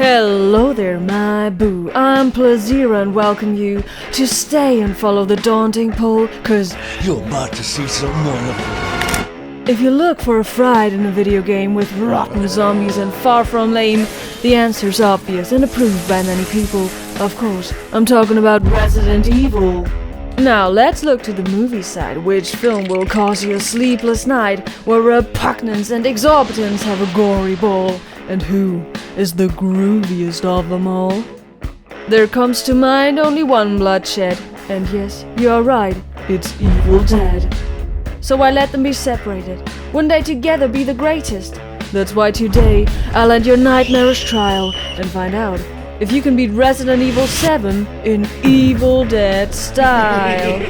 Hello there, my boo. I'm Playsiera and welcome you to stay and follow the daunting pole, cause you're about to see something wonderful. If you look for a fright in a video game with rotten zombies and far from lame, the answer's obvious and approved by many people. Of course, I'm talking about Resident Evil. Now let's look to the movie side. Which film will cause you a sleepless night, where repugnance and exorbitance have a gory ball? And who is the grooviest of them all? There comes to mind only one bloodshed, and yes, you are right, it's Evil Dead. So why let them be separated? Wouldn't they together be the greatest? That's why today I'll end your nightmarish trial and find out if you can beat Resident Evil 7 in Evil Dead style.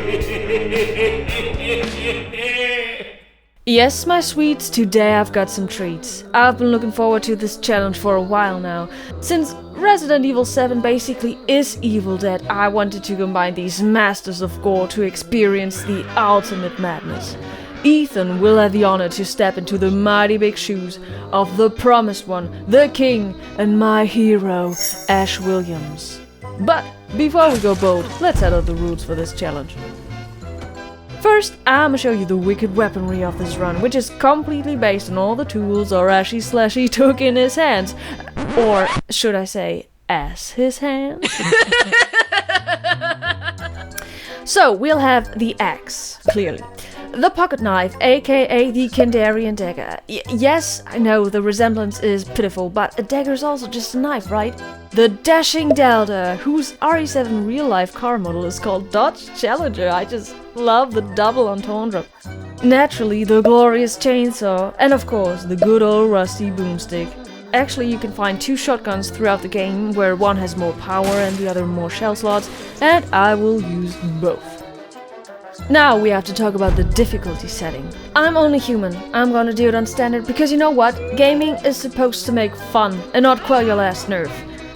Yes, my sweets, today I've got some treats. I've been looking forward to this challenge for a while now. Since Resident Evil 7 basically is Evil Dead, I wanted to combine these masters of gore to experience the ultimate madness. Ethan will have the honor to step into the mighty big shoes of the promised one, the king, and my hero, Ash Williams. But before we go bold, let's set out the rules for this challenge. First, I'ma show you the wicked weaponry of this run, which is completely based on all the tools our Ashy Slashy took in his hands. Or should I say, ass his hands? So, we'll have the axe, clearly. The pocket knife, aka the Kandarian dagger. Yes, I know the resemblance is pitiful, but a dagger is also just a knife, right? The dashing Delta, whose RE7 real-life car model is called Dodge Challenger. I just love the double entendre. Naturally, the glorious chainsaw, and of course, the good old rusty boomstick. Actually, you can find two shotguns throughout the game, where one has more power and the other more shell slots, and I will use both. Now we have to talk about the difficulty setting. I'm only human. I'm gonna do it on standard because you know what? Gaming is supposed to make fun and not quell your last nerve.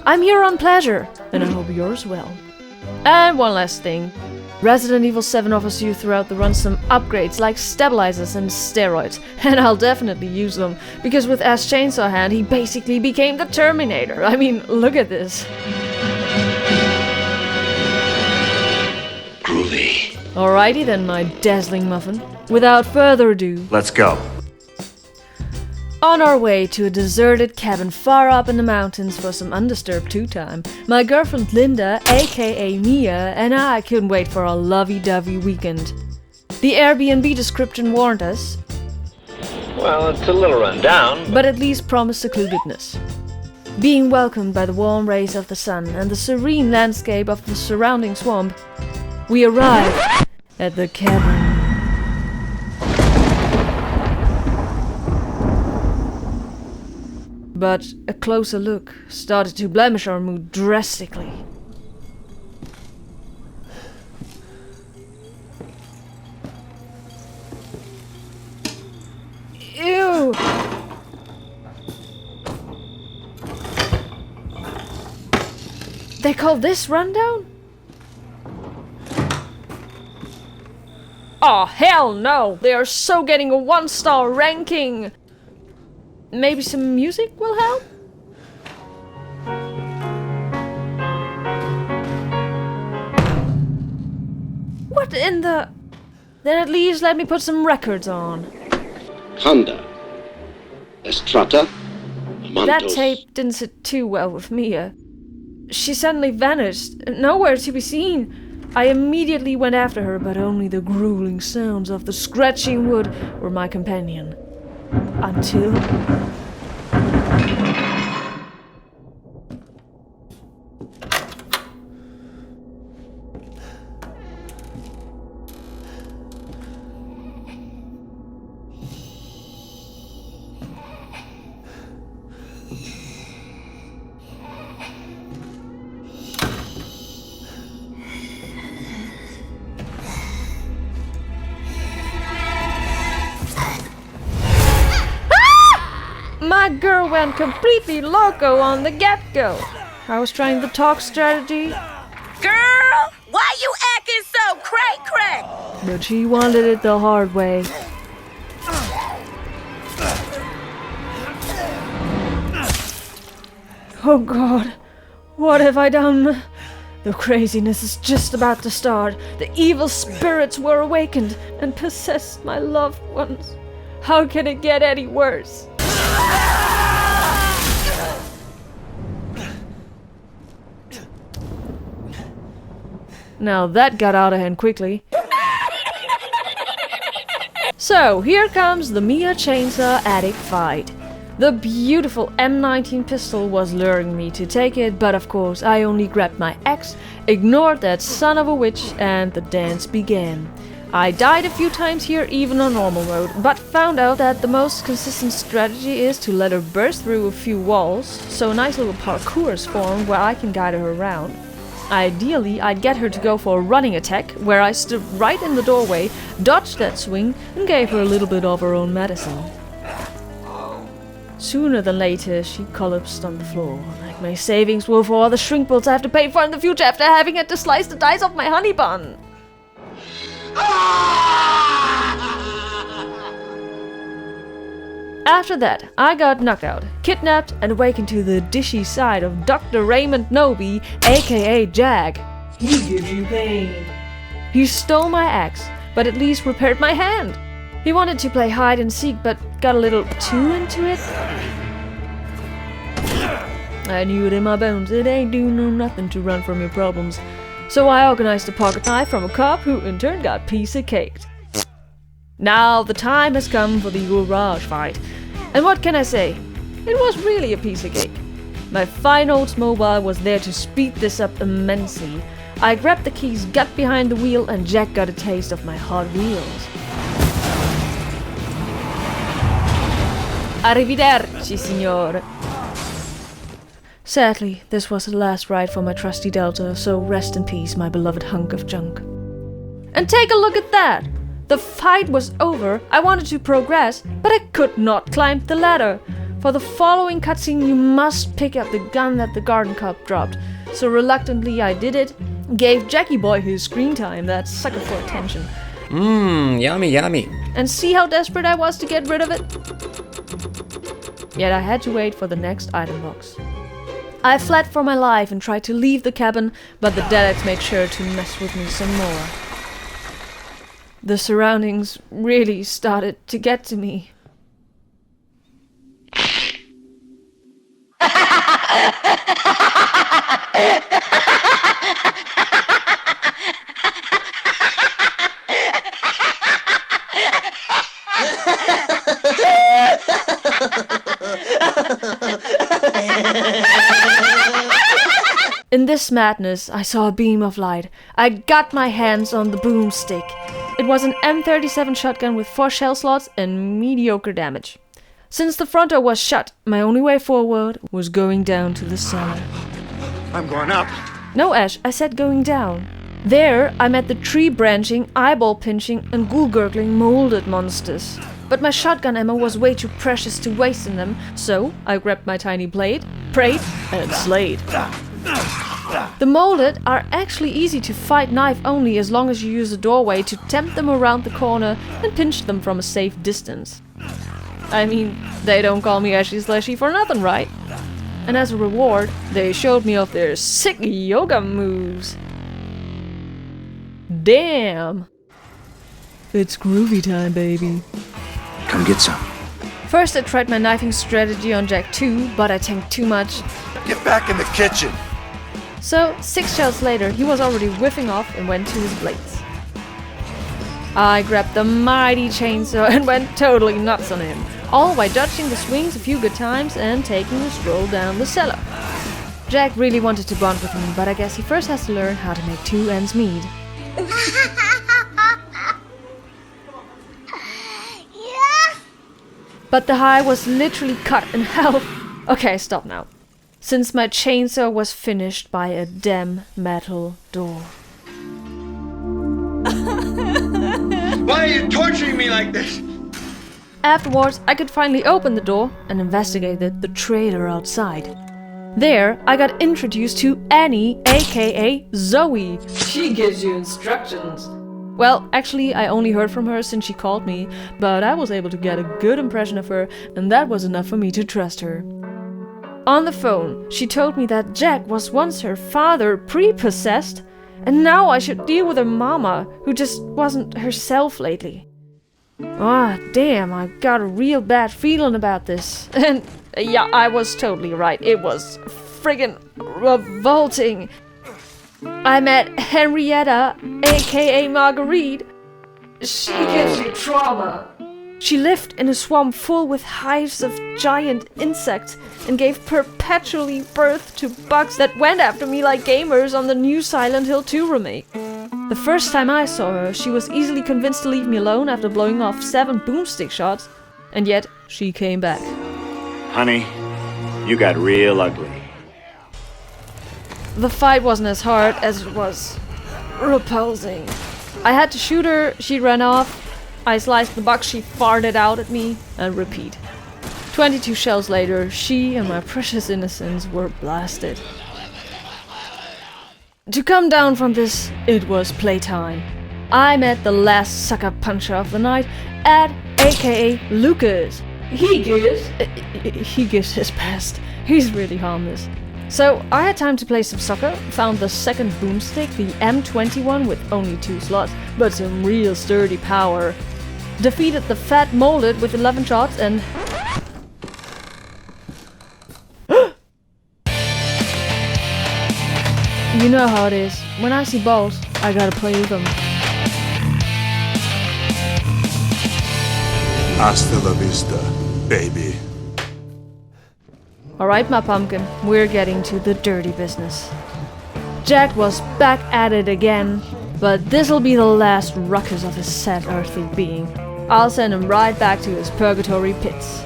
I'm here on pleasure, and I hope yours well. And one last thing. Resident Evil 7 offers you throughout the run some upgrades like stabilizers and steroids, and I'll definitely use them, because with Ash Chainsaw Hand he basically became the Terminator. I mean, look at this. Groovy. Alrighty then, my dazzling muffin. Without further ado, Let's go. on our way to a deserted cabin far up in the mountains for some undisturbed two-time, my girlfriend Linda, aka Mia, and I couldn't wait for a lovey-dovey weekend. The Airbnb description warned us, well, it's a little run down, but at least promised secludedness. Being welcomed by the warm rays of the sun and the serene landscape of the surrounding swamp, we arrived at the cabin. But a closer look started to blemish our mood drastically. Ew! They call this rundown? Oh, hell no! They are so getting a 1-star ranking! Maybe some music will help? What in the... Then at least let me put some records on. Honda, Estrata, That tape didn't sit too well with Mia. She suddenly vanished, nowhere to be seen. I immediately went after her, but only the grueling sounds of the scratching wood were my companion. Until... My girl went completely loco on the get-go. I was trying the talk strategy. Girl, why you acting so cray-cray? But she wanted it the hard way. Oh God, what have I done? The craziness is just about to start. The evil spirits were awakened and possessed my loved ones. How can it get any worse? Now that got out of hand quickly. So, here comes the Mia Chainsaw Addict fight. The beautiful M19 pistol was luring me to take it, but of course I only grabbed my axe, ignored that son of a witch, and the dance began. I died a few times here even on normal mode, but found out that the most consistent strategy is to let her burst through a few walls, so a nice little parkour is formed where I can guide her around. Ideally, I'd get her to go for a running attack, where I stood right in the doorway, dodged that swing, and gave her a little bit of her own medicine. Sooner than later, she collapsed on the floor, like my savings were for all the shrink bolts I have to pay for in the future after having had to slice the dice off my honey bun. After that, I got knocked out, kidnapped, and awakened to the dishy side of Dr. Raymond Noby, aka Jag. He gives you pain. He stole my axe, but at least repaired my hand. He wanted to play hide and seek, but got a little too into it. I knew it in my bones, it ain't do no nothing to run from your problems. So I organized a pocket knife from a cop who in turn got piece of caked. Now the time has come for the garage fight. And what can I say? It was really a piece of cake. My fine Oldsmobile was there to speed this up immensely. I grabbed the keys, got behind the wheel, and Jack got a taste of my Hot Wheels. Arrivederci, signore. Sadly, this was the last ride for my trusty Delta, so rest in peace, my beloved hunk of junk. And take a look at that! The fight was over, I wanted to progress, but I could not climb the ladder. For the following cutscene, you must pick up the gun that the garden cop dropped. So reluctantly I did it, gave Jackie Boy his screen time, that sucker for attention. Yummy, yummy. And see how desperate I was to get rid of it? Yet I had to wait for the next item box. I fled for my life and tried to leave the cabin, but the Deadex made sure to mess with me some more. The surroundings really started to get to me. In this madness, I saw a beam of light. I got my hands on the boomstick. It was an M37 shotgun with 4 shell slots and mediocre damage. Since the front door was shut, my only way forward was going down to the cellar. I'm going up. No, Ash, I said going down. There, I met the tree-branching, eyeball-pinching and ghoul-gurgling molded monsters. But my shotgun ammo was way too precious to waste in them, so I grabbed my tiny blade, prayed, and slayed. The molded are actually easy to fight knife only as long as you use a doorway to tempt them around the corner and pinch them from a safe distance. I mean, they don't call me Ashy Slashy for nothing, right? And as a reward, they showed me off their sick yoga moves. Damn! It's groovy time, baby. Come get some. First I tried my knifing strategy on Jack 2, but I tanked too much. Get back in the kitchen. So, 6 shells later, he was already whiffing off and went to his blades. I grabbed the mighty chainsaw and went totally nuts on him, all while dodging the swings a few good times and taking a stroll down the cellar. Jack really wanted to bond with me, but I guess he first has to learn how to make 2 ends meet. But the high was literally cut in half. Okay, stop now. Since my chainsaw was finished by a damn metal door. Why are you torturing me like this? Afterwards, I could finally open the door and investigated the trailer outside. There, I got introduced to Annie, aka Zoe. She gives you instructions. Well, actually, I only heard from her since she called me, but I was able to get a good impression of her, and that was enough for me to trust her. On the phone, she told me that Jack was once her father pre-possessed, and now I should deal with her mama, who just wasn't herself lately. Ah, damn, I got a real bad feeling about this. And yeah, I was totally right. It was friggin' revolting. I met Henrietta, aka Marguerite. She gives you trauma. She lived in a swamp full with hives of giant insects and gave perpetually birth to bugs that went after me like gamers on the new Silent Hill 2 remake. The first time I saw her, she was easily convinced to leave me alone after blowing off 7 boomstick shots, and yet she came back. Honey, you got real ugly. The fight wasn't as hard as it was repulsing. I had to shoot her, she ran off, I sliced the bug she farted out at me, and repeat. 22 shells later, she and my precious innocence were blasted. To come down from this, it was playtime. I met the last sucker puncher of the night, Ed, aka Lucas. He gives his best. He's really harmless. So I had time to play some soccer, found the second boomstick, the M21 with only 2 slots, but some real sturdy power. Defeated the fat molded with 11 shots and... You know how it is. When I see balls, I gotta play with them. Hasta la vista, baby. Alright, my pumpkin, we're getting to the dirty business. Jack was back at it again, but this'll be the last ruckus of his sad earthly being. I'll send him right back to his purgatory pits.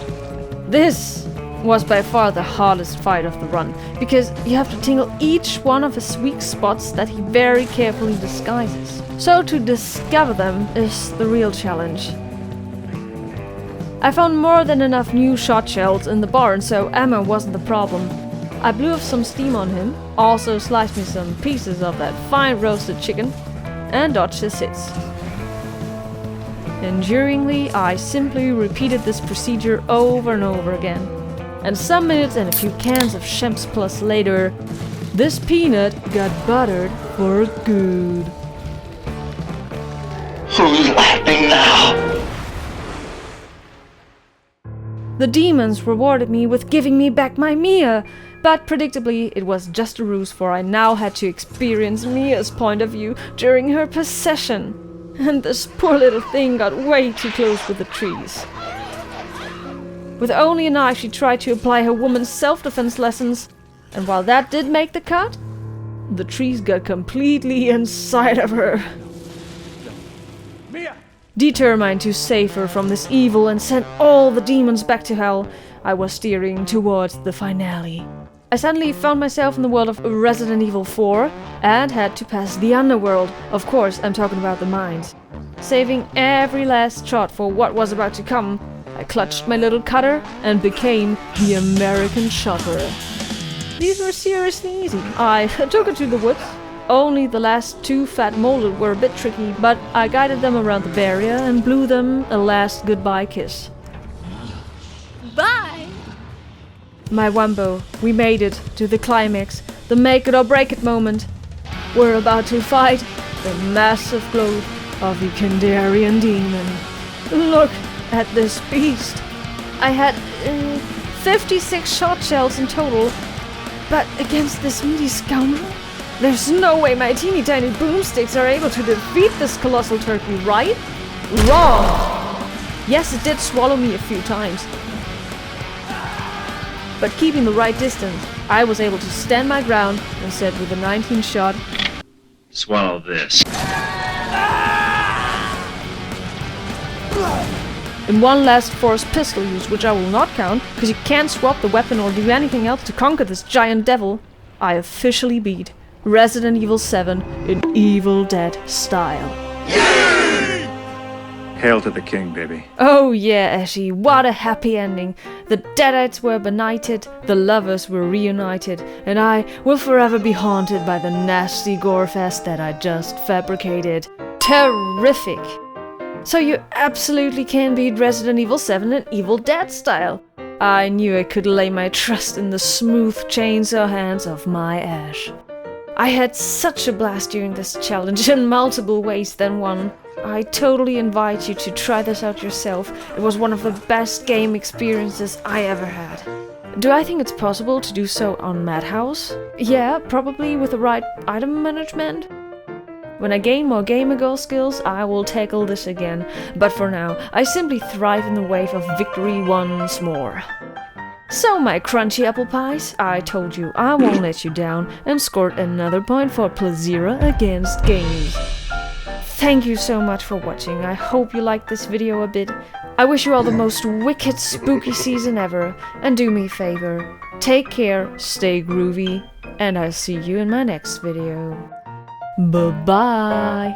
This was by far the hardest fight of the run, because you have to tingle each one of his weak spots that he very carefully disguises. So to discover them is the real challenge. I found more than enough new shot shells in the barn, so ammo wasn't the problem. I blew off some steam on him, also sliced me some pieces of that fine roasted chicken, and dodged his hits. Enduringly, I simply repeated this procedure over and over again. And some minutes and a few cans of Shemps Plus later, this peanut got buttered for good. Who's laughing now? The demons rewarded me with giving me back my Mia, but predictably it was just a ruse, for I now had to experience Mia's point of view during her possession. And this poor little thing got way too close with the trees. With only a knife, she tried to apply her woman's self-defense lessons, and while that did make the cut, the trees got completely inside of her. Determined to save her from this evil and send all the demons back to hell, I was steering towards the finale. I suddenly found myself in the world of Resident Evil 4 and had to pass the underworld. Of course, I'm talking about the mines. Saving every last shot for what was about to come, I clutched my little cutter and became the American Chopper. These were seriously easy. I took her to the woods. Only the last 2 fat molded were a bit tricky, but I guided them around the barrier and blew them a last goodbye kiss. Bye! My Wumbo, we made it to the climax, the make it or break it moment. We're about to fight the massive globe of the Kandarian demon. Look at this beast. I had 56 shot shells in total, but against this meaty scoundrel, there's no way my teeny tiny boomsticks are able to defeat this colossal turkey, right? Wrong! Yes, it did swallow me a few times. But keeping the right distance, I was able to stand my ground and said with a 19 shot, Swallow this. in one last forced pistol use, which I will not count, because you can't swap the weapon or do anything else to conquer this giant devil, I officially beat Resident Evil 7 in Evil Dead style. Hail to the king, baby. Oh yeah, Ashy, what a happy ending. The Deadites were benighted, the lovers were reunited, and I will forever be haunted by the nasty gore fest that I just fabricated. Terrific! So you absolutely can beat Resident Evil 7 in Evil Dead style. I knew I could lay my trust in the smooth chainsaw hands of my Ash. I had such a blast during this challenge in multiple ways than one. I totally invite you to try this out yourself. It was one of the best game experiences I ever had. Do I think it's possible to do so on Madhouse? Yeah, probably with the right item management. When I gain more gamer girl skills, I will tackle this again, but for now, I simply thrive in the wave of victory once more. So my crunchy apple pies, I told you I won't let you down and scored another point for Playsiera against games. Thank you so much for watching, I hope you liked this video a bit. I wish you all the most wicked spooky season ever, and do me a favor, take care, stay groovy, and I'll see you in my next video. Bye-bye!